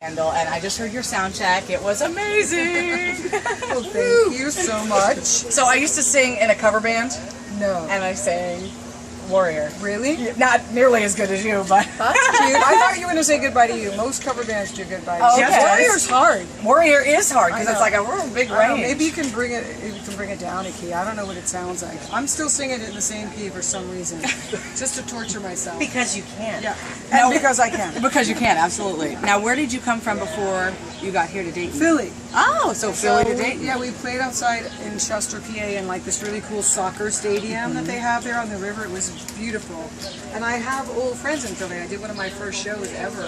And I just heard your sound check. It was amazing. Well, thank you so much. So I used to sing in a cover band. No. And I sang Warrior. Really? Not nearly as good as you, but that's cute. I thought you were going to say goodbye to you. Most cover bands do goodbye to you. Okay. Warrior's hard. Warrior is hard because it's like a real big range. Maybe you can bring it down a key. I don't know what it sounds like. I'm still singing it in the same key for some reason, just to torture myself. Because you can. Yeah, and because I can. Because you can, absolutely. Now, where did you come from before you got here to Dayton? Philly. Oh, so Philly to Dayton. Yeah, we played outside in Chester, PA, in like this really cool soccer stadium that they have there on the river. It was beautiful. And I have old friends in Philly. I did one of my first shows ever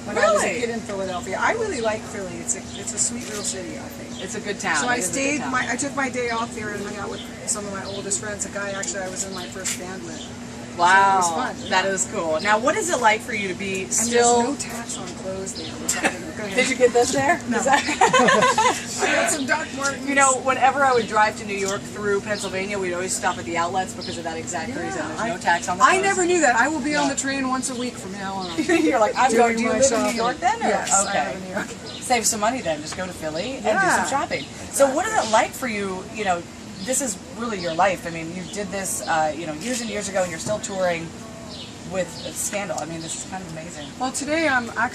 when I was a kid in Philadelphia. I really like Philly. It's a sweet little city, I think. It's a good town. So I stayed. I took my day off there and hung out with some of my oldest friends. A guy actually I was in my first band with. Wow, so it was fun. That is cool. Now, what is it like for you to be and still? There's no tax on clothes there. Go ahead. Did you get this there? No. I got some Doc Martens. You know, whenever I would drive to New York through Pennsylvania, we'd always stop at the outlets because of that exact reason. There's no tax on the clothes. I never knew that. I will be on the train once a week from now on. You're like, I'm going. Do you live in New shopping. York then? Or? Yes, okay. I live in New York. Save some money then. Just go to Philly and do some shopping. So, what is it like for you? You know, this is really your life. I mean, you did this, years and years ago, and you're still touring with Scandal. I mean, this is kind of amazing. Well, today I'm not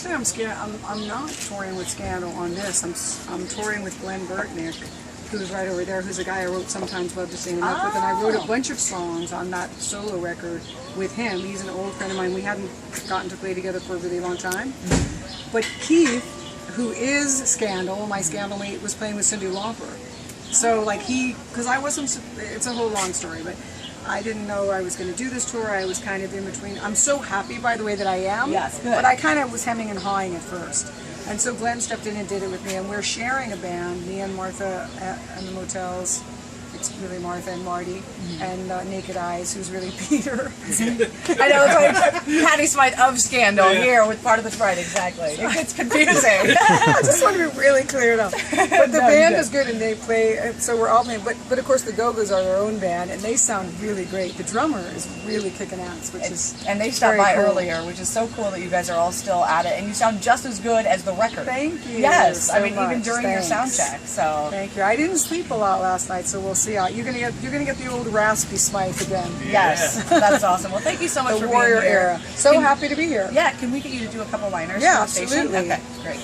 touring with Scandal on this. I'm touring with Glenn Burtnick, who's right over there, who's a guy I wrote Sometimes Love to Stand Up with, and I wrote a bunch of songs on that solo record with him. He's an old friend of mine. We hadn't gotten to play together for a really long time. But Keith, who is Scandal, my Scandal mate, was playing with Cyndi Lauper. So like because I wasn't, it's a whole long story, but I didn't know I was going to do this tour. I was kind of in between. I'm so happy, by the way, that I am. Yes, good. But I kind of was hemming and hawing at first. And so Glenn stepped in and did it with me, and we're sharing a band, me and Martha and the Motels. It's really Martha and Marty, and Naked Eyes, who's really Peter. I know, it's like Patty Smyth of Scandal here with part of the Sprite, exactly. It gets confusing. I just want to be really cleared up. But the band is good, and they play, so we're all playing. But of course, the Go-Go's are their own band, and they sound really great. The drummer is really kicking ass, which is and they stopped by cool. earlier, which is so cool that you guys are all still at it, and you sound just as good as the record. Thank you. Yes, so I mean much. even during your sound check. So thank you. I didn't sleep a lot last night, so we'll see how you're gonna get the old raspy Smyth again. Yes, that's awesome. Well, thank you so much The for Warrior being here. era. So happy to be here. Yeah, can we get you to do a couple liners? Yeah, for the station? absolutely. Okay, great.